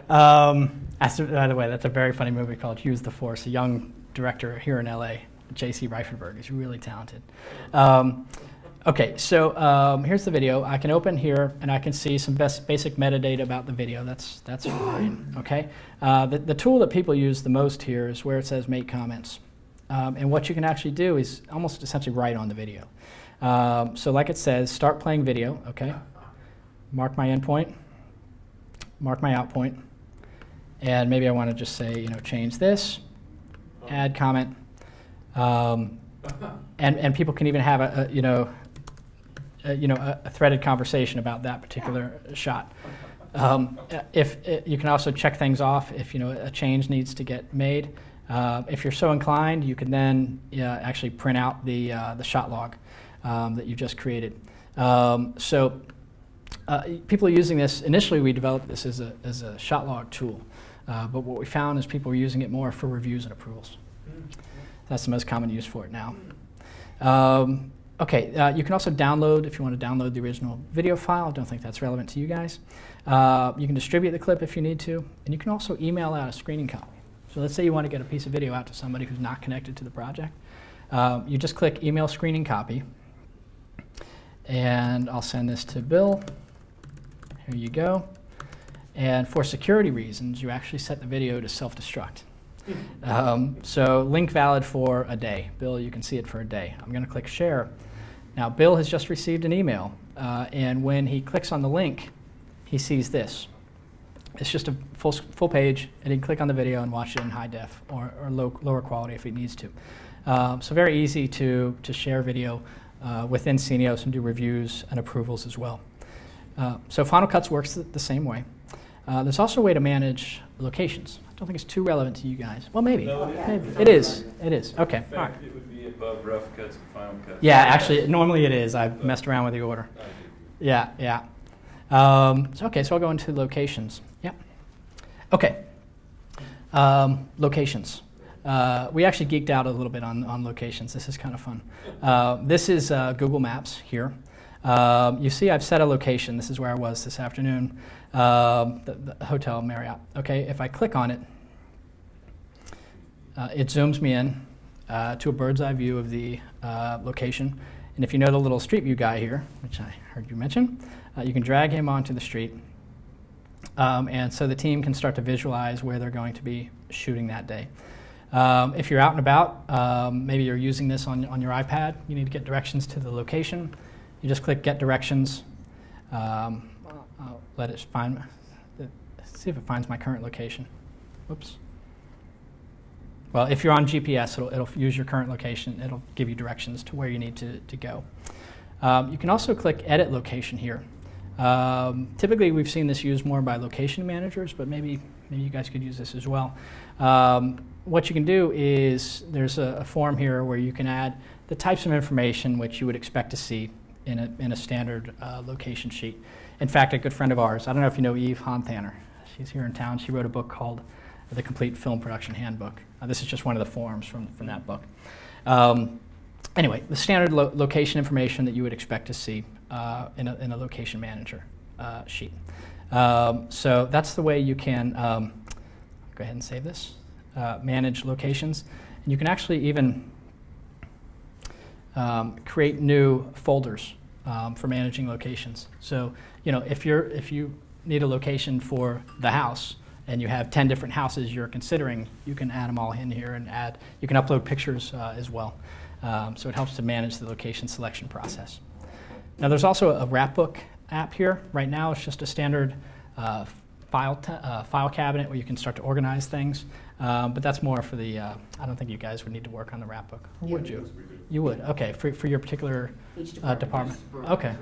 By the way, that's a very funny movie called Use the Force. A young director here in LA, J.C. Reifenberg, is really talented. Okay, so here's the video. I can open here and I can see some basic metadata about the video. That's fine. Okay. The tool that people use the most here is where it says make comments, and what you can actually do is almost essentially write on the video. So like it says, start playing video. Okay. Mark my endpoint. Mark my out point. And maybe I want to just say, change this. Add comment. And people can even have a threaded conversation about that particular shot. If you can also check things off if a change needs to get made. If you're so inclined, you can then actually print out the shot log that you just created. So people are using this. Initially, we developed this as a shot log tool, but what we found is people are using it more for reviews and approvals. That's the most common use for it now. Okay, you can also download, if you want to download the original video file. I don't think that's relevant to you guys. You can distribute the clip if you need to, and you can also email out a screening copy. So let's say you want to get a piece of video out to somebody who's not connected to the project. You just click email screening copy, and I'll send this to Bill. Here you go. And for security reasons, you actually set the video to self-destruct. So link valid for a day. Bill, you can see it for a day. I'm going to click share. Now Bill has just received an email, and when he clicks on the link, he sees this. It's just a full page, and he can click on the video and watch it in high def or lower quality if he needs to. So very easy to share video within Scenios and do reviews and approvals as well. So Final Cuts works the same way. There's also a way to manage locations. I don't think it's too relevant to you guys. Well, maybe. No, maybe. It is. It is. Okay. In fact, all right. it would be above rough cuts and final cuts. Yeah, actually, normally it is. I've messed around with the order. Yeah, yeah. Okay, so I'll go into locations. Yeah. Okay. Locations. We actually geeked out a little bit on locations. This is kind of fun. This is Google Maps here. You see I've set a location. This is where I was this afternoon, the Hotel Marriott. Okay, if I click on it, it zooms me in to a bird's eye view of the location. And if you know the little Street View guy here, which I heard you mention, you can drag him onto the street. And so the team can start to visualize where they're going to be shooting that day. If you're out and about, maybe you're using this on your iPad, you need to get directions to the location. You just click Get Directions. I'll let it find see if it finds my current location. Whoops. Well, if you're on GPS, it'll use your current location. It'll give you directions to where you need to go. You can also click Edit Location here. Typically, we've seen this used more by location managers, but maybe you guys could use this as well. What you can do is there's a form here where you can add the types of information which you would expect to see in a standard location sheet. In fact, a good friend of ours, I don't know if you know Eve Honthaner. She's here in town. She wrote a book called The Complete Film Production Handbook. This is just one of the forms from that book. Anyway, the standard location information that you would expect to see in a location manager sheet. So that's the way you can, go ahead and save this, manage locations. And you can actually even create new folders for managing locations. So, if you need a location for the house, and you have 10 different houses you're considering, you can add them all in here and you can upload pictures as well. So it helps to manage the location selection process. Now there's also a Wrapbook app here. Right now it's just a standard file cabinet where you can start to organize things. But that's more for the, I don't think you guys would need to work on the Wrapbook. Or would you? You would, okay, for your particular department. Okay,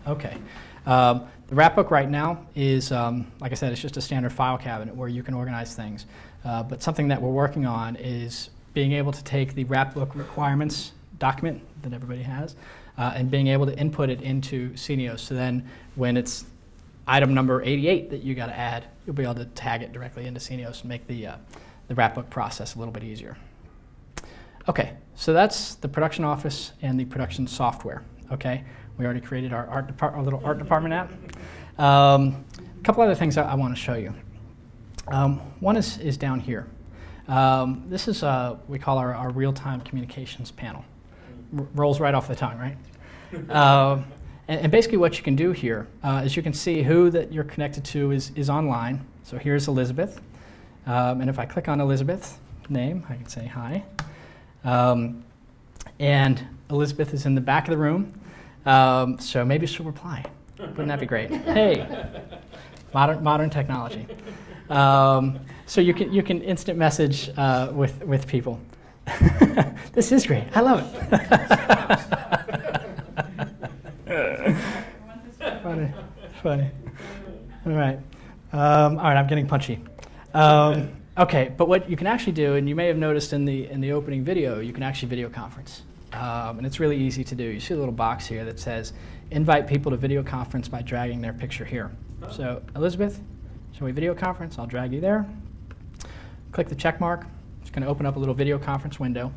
okay. The Wrapbook right now is, like I said, it's just a standard file cabinet where you can organize things. But something that we're working on is being able to take the Wrapbook requirements document that everybody has and being able to input it into Scenios. So then when it's item number 88 that you got to add, you'll be able to tag it directly into Scenios and make the Wrapbook process a little bit easier. Okay, so that's the production office and the production software. Okay. We already created our little art department app. A couple other things I want to show you. One is down here. This is we call our real-time communications panel. Rolls right off the tongue, right? And basically what you can do here is you can see who that you're connected to is online. So here's Elizabeth. And if I click on Elizabeth's name, I can say hi. And Elizabeth is in the back of the room. So maybe she'll reply. Wouldn't that be great? Hey, modern technology. So you can instant message with people. This is great. I love it. Funny. All right. I'm getting punchy. Okay, but what you can actually do, and you may have noticed in the opening video, you can actually video conference. And it's really easy to do. You see a little box here that says, invite people to video conference by dragging their picture here. So, Elizabeth, shall we video conference? I'll drag you there. Click the check mark. It's going to open up a little video conference window.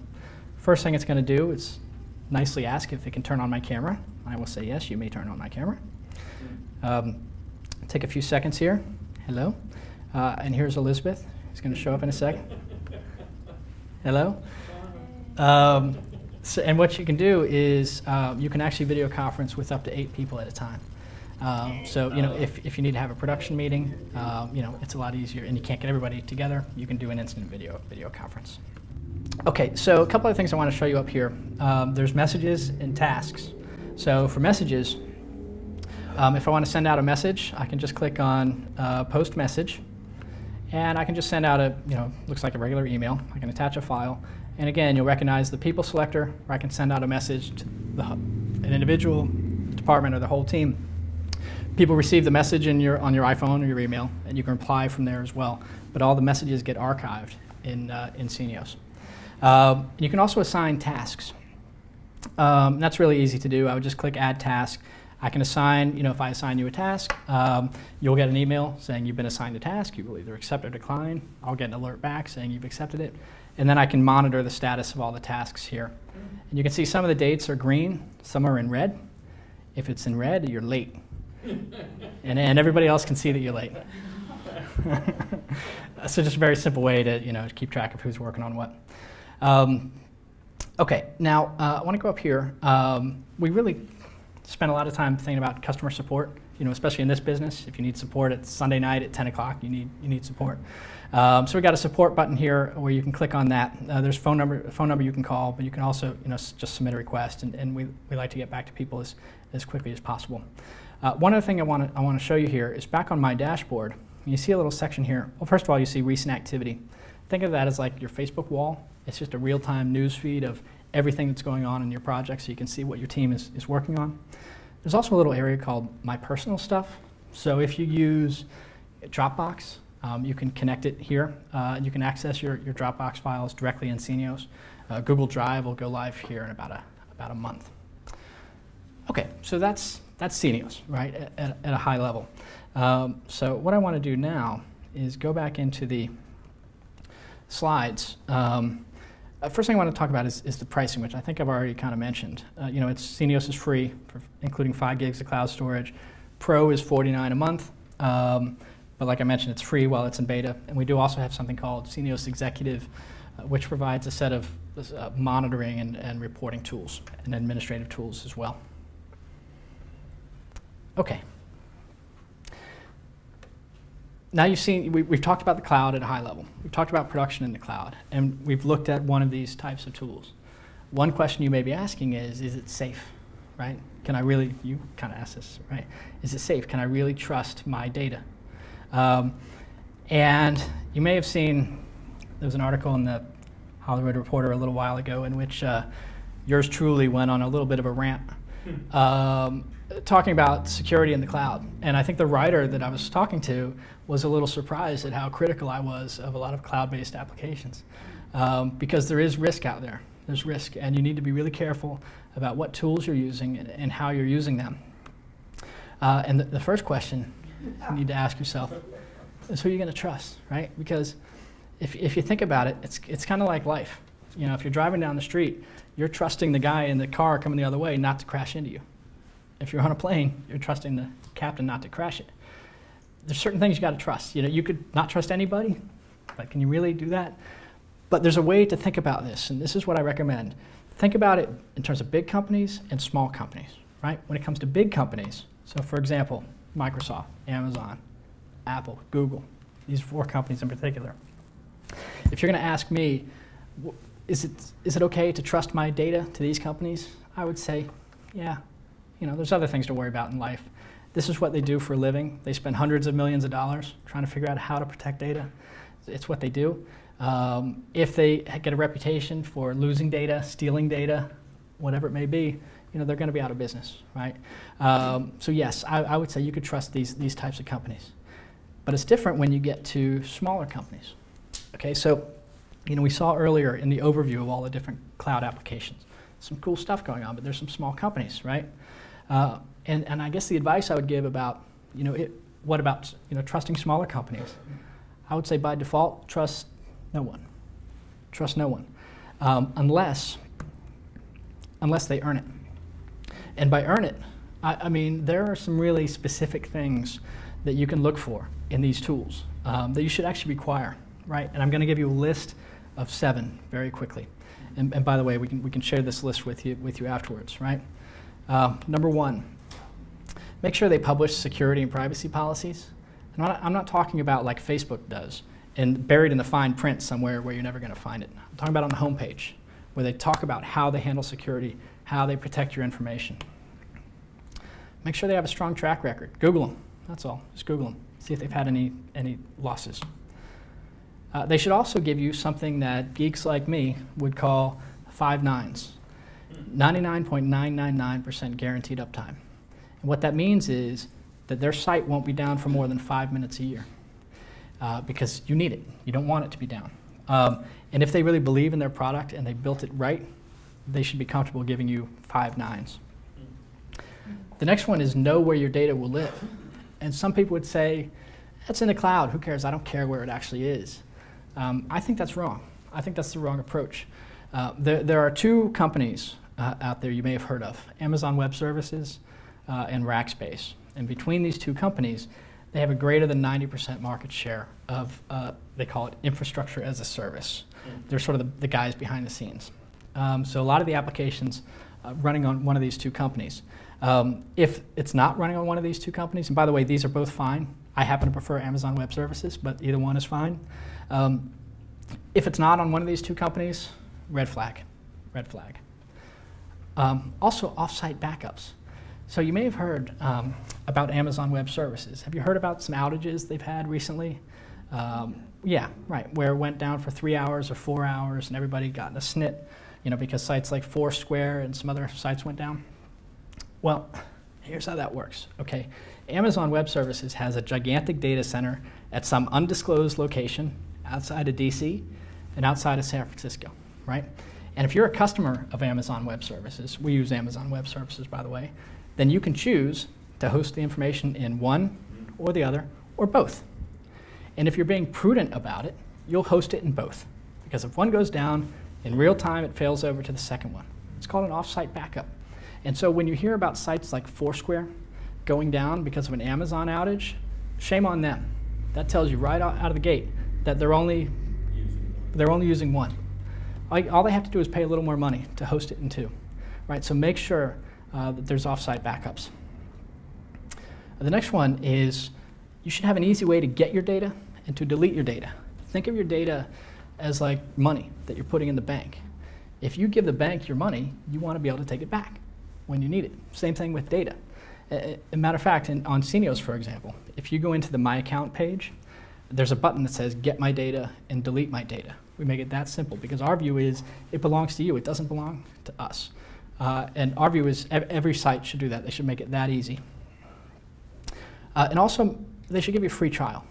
First thing it's going to do is nicely ask if it can turn on my camera. I will say, yes, you may turn on my camera. Take a few seconds here. Hello. And here's Elizabeth. It's going to show up in a second. Hello. So, and what you can do is you can actually video conference with up to 8 people at a time. So if you need to have a production meeting, it's a lot easier, and you can't get everybody together. You can do an instant video conference. Okay, so a couple of things I want to show you up here. There's messages and tasks. So for messages, if I want to send out a message, I can just click on Post Message, and I can just send out a looks like a regular email. I can attach a file. And again, you'll recognize the people selector, where I can send out a message to an individual, department, or the whole team. People receive the message on your iPhone or your email, and you can reply from there as well. But all the messages get archived in Scenios. You can also assign tasks. That's really easy to do. I would just click Add Task. I can assign, if I assign you a task, you'll get an email saying you've been assigned a task. You will either accept or decline. I'll get an alert back saying you've accepted it. And then I can monitor the status of all the tasks here. And you can see some of the dates are green, some are in red. If it's in red, you're late. and everybody else can see that you're late. So just a very simple way to keep track of who's working on what. Okay, now I want to go up here. We really spend a lot of time thinking about customer support. Especially in this business, if you need support at Sunday night at 10 o'clock, you need support. So we got a support button here where you can click on that. There's a phone number you can call, but you can also just submit a request, and we like to get back to people as quickly as possible. One other thing I want to show you here is back on my dashboard. you see a little section here. Well, first of all, you see recent activity. Think of that as like your Facebook wall. It's just a real-time news feed of everything that's going on in your project, so you can see what your team is working on. There's also a little area called My Personal Stuff. So if you use Dropbox, you can connect it here. You can access your Dropbox files directly in Scenios. Google Drive will go live here in about a month. Okay, so that's Scenios, right, at a high level. So what I want to do now is go back into the slides. First thing I want to talk about is the pricing, which I think I've already kind of mentioned. Scenios is free, including 5 gigs of cloud storage. Pro is $49 a month, but like I mentioned, it's free while it's in beta. And we do also have something called Scenios Executive, which provides a set of monitoring and reporting tools and administrative tools as well. Okay. Now you've seen, we've talked about the cloud at a high level. We've talked about production in the cloud, and we've looked at one of these types of tools. One question you may be asking is it safe, right? Can I really, you kind of asked this, right? Is it safe? Can I really trust my data? And you may have seen, there was an article in the Hollywood Reporter a little while ago in which yours truly went on a little bit of a rant talking about security in the cloud. And I think the writer that I was talking to was a little surprised at how critical I was of a lot of cloud-based applications. Because there is risk out there. There's risk, and you need to be really careful about what tools you're using and how you're using them. And the first question you need to ask yourself is who you're going to trust, right? Because if you think about it, it's kind of like life. You know, if you're driving down the street, you're trusting the guy in the car coming the other way not to crash into you. If you're on a plane, you're trusting the captain not to crash it. There's certain things you got to trust. You know, you could not trust anybody, but can you really do that? But there's a way to think about this, and this is what I recommend. Think about it in terms of big companies and small companies, right? When it comes to big companies, so for example, Microsoft, Amazon, Apple, Google, these 4 companies in particular. If you're going to ask me, is it okay to trust my data to these companies? I would say, yeah. You know, there's other things to worry about in life. This is what they do for a living. They spend hundreds of millions of dollars trying to figure out how to protect data. It's what they do. If they get a reputation for losing data, stealing data, whatever it may be, you know, they're going to be out of business, right? So yes, I would say you could trust these types of companies. But it's different when you get to smaller companies. Okay, so you know, we saw earlier in the overview of all the different cloud applications, some cool stuff going on, but there's some small companies, right? And I guess the advice I would give about, you know, what about, you know, trusting smaller companies? I would say by default, trust no one. Trust no one, unless they earn it. And by earn it, I mean there are some really specific things that you can look for in these tools that you should actually require, right? And I'm going to give you a list of 7 very quickly. And by the way, we can share this list with you afterwards, right? Number 1, make sure they publish security and privacy policies. And I'm not talking about like Facebook does and buried in the fine print somewhere where you're never going to find it. I'm talking about on the homepage where they talk about how they handle security, how they protect your information. Make sure they have a strong track record. Google them. That's all. Just Google them. See if they've had any losses. They should also give you something that geeks like me would call 5 nines. 99.999% guaranteed uptime. And what that means is that their site won't be down for more than 5 minutes a year because you need it. You don't want it to be down. And if they really believe in their product and they built it right, they should be comfortable giving you 5 nines. The next one is know where your data will live. And some people would say, it's in the cloud, who cares? I don't care where it actually is. I think that's wrong. I think that's the wrong approach. There are 2 companies out there you may have heard of, Amazon Web Services and Rackspace. And between these 2 companies, they have a greater than 90% market share of, they call it infrastructure as a service. They're sort of the guys behind the scenes. So a lot of the applications running on one of these 2 companies. If it's not running on one of these 2 companies, and by the way, these are both fine. I happen to prefer Amazon Web Services, but either one is fine. If it's not on one of these 2 companies, red flag, red flag. Also, off-site backups. So you may have heard about Amazon Web Services. Have you heard about some outages they've had recently? Yeah, right, where it went down for 3 hours or 4 hours and everybody got in a snit, because sites like Foursquare and some other sites went down. Well, here's how that works, okay? Amazon Web Services has a gigantic data center at some undisclosed location outside of DC and outside of San Francisco, right? And if you're a customer of Amazon Web Services, we use Amazon Web Services, by the way, then you can choose to host the information in one or the other or both. And if you're being prudent about it, you'll host it in both. Because if one goes down, in real time it fails over to the second one. It's called an off-site backup. And so when you hear about sites like Foursquare going down because of an Amazon outage, shame on them. That tells you right out of the gate that they're only using one. All they have to do is pay a little more money to host it in two. Right? So make sure that there's off-site backups. The next one is you should have an easy way to get your data and to delete your data. Think of your data as like money that you're putting in the bank. If you give the bank your money, you want to be able to take it back when you need it. Same thing with data. As a matter of fact, on Scenios, for example, if you go into the My Account page, there's a button that says Get My Data and Delete My Data. We make it that simple because our view is it belongs to you. It doesn't belong to us. And our view is every site should do that. They should make it that easy. And also, they should give you a free trial.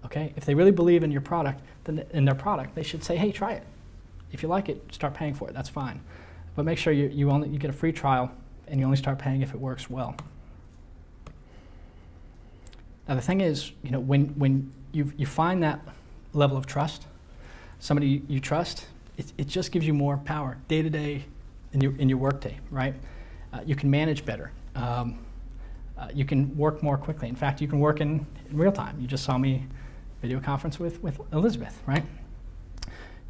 Okay? If they really believe in your product, then in their product, they should say, hey, try it. If you like it, start paying for it. That's fine. But make sure you get a free trial and you only start paying if it works well. Now the thing is, when you find that level of trust, somebody you trust, it just gives you more power day to day in your workday, right? You can manage better. You can work more quickly. In fact, you can work in real time. You just saw me video conference with Elizabeth, right?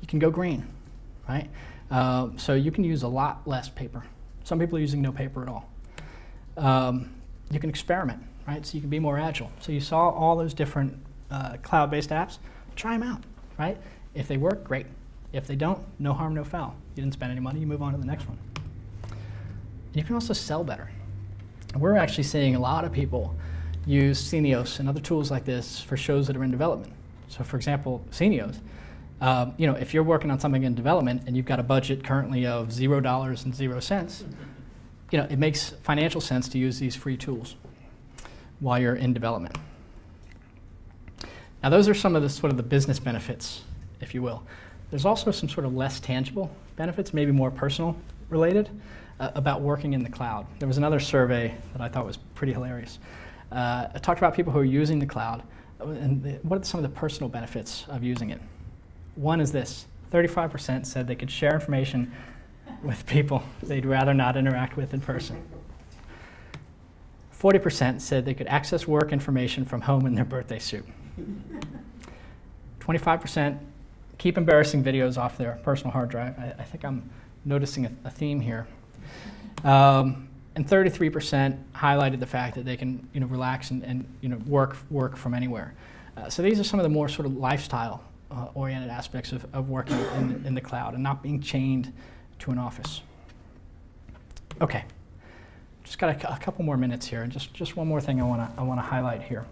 You can go green, right? So you can use a lot less paper. Some people are using no paper at all. You can experiment, right? So you can be more agile. So you saw all those different cloud-based apps. Try them out, right? If they work, great. If they don't, no harm, no foul. You didn't spend any money, you move on to the next one. You can also sell better. We're actually seeing a lot of people use Scenios and other tools like this for shows that are in development. So for example, Scenios, if you're working on something in development and you've got a budget currently of $0.00, it makes financial sense to use these free tools while you're in development. Now those are some of the sort of the business benefits, if you will. There's also some sort of less tangible benefits, maybe more personal related, about working in the cloud. There was another survey that I thought was pretty hilarious. It talked about people who are using the cloud and what are some of the personal benefits of using it. One is this: 35% said they could share information with people they'd rather not interact with in person. 40% said they could access work information from home in their birthday suit. 25% keep embarrassing videos off their personal hard drive. I think I'm noticing a theme here. And 33% highlighted the fact that they can relax and work from anywhere. So these are some of the more sort of lifestyle oriented aspects of working in the cloud and not being chained to an office. Okay, just got a couple more minutes here, and just one more thing I want to highlight here,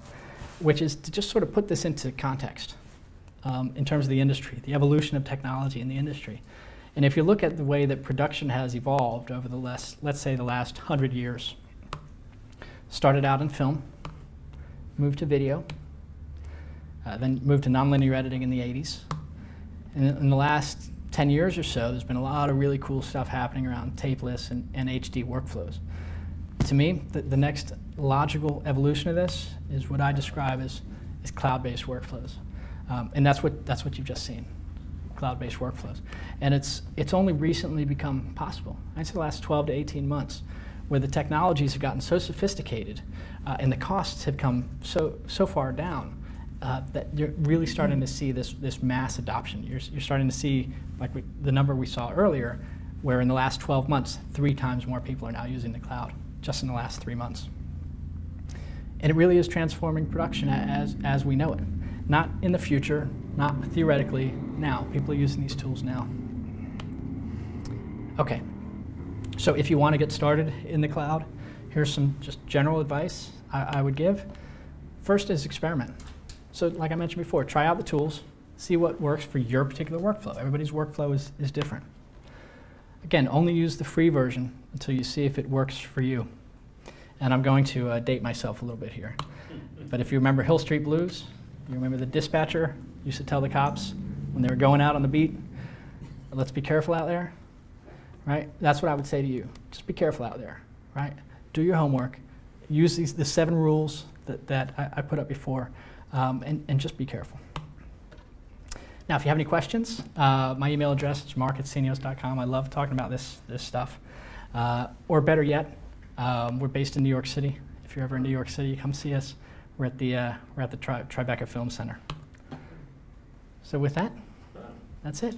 which is to just sort of put this into context in terms of the industry, the evolution of technology in the industry. And if you look at the way that production has evolved over the let's say the last 100 years, started out in film, moved to video, then moved to nonlinear editing in the 80s. And in the last 10 years or so, there's been a lot of really cool stuff happening around tapeless and HD workflows. To me, the next logical evolution of this is what I describe as cloud-based workflows. And that's what you've just seen, cloud-based workflows. And it's only recently become possible. I'd say the last 12 to 18 months, where the technologies have gotten so sophisticated and the costs have come so far down that you're really starting to see this mass adoption. You're starting to see, like the number we saw earlier, where in the last 12 months, 3 times more people are now using the cloud, just in the last 3 months. And it really is transforming production as we know it. Not in the future, not theoretically, now. People are using these tools now. Okay, so if you want to get started in the cloud, here's some just general advice I would give. First is experiment. So like I mentioned before, try out the tools, see what works for your particular workflow. Everybody's workflow is different. Again, only use the free version until you see if it works for you. And I'm going to date myself a little bit here. But if you remember Hill Street Blues, you remember the dispatcher used to tell the cops when they were going out on the beat, let's be careful out there, right? That's what I would say to you. Just be careful out there, right? Do your homework. Use the 7 rules that I put up before, and just be careful. Now, if you have any questions, my email address is mark@scenios.com. I love talking about this stuff. Or better yet, we're based in New York City. If you're ever in New York City, come see us. We're at the Tribeca Film Center. So with that, that's it.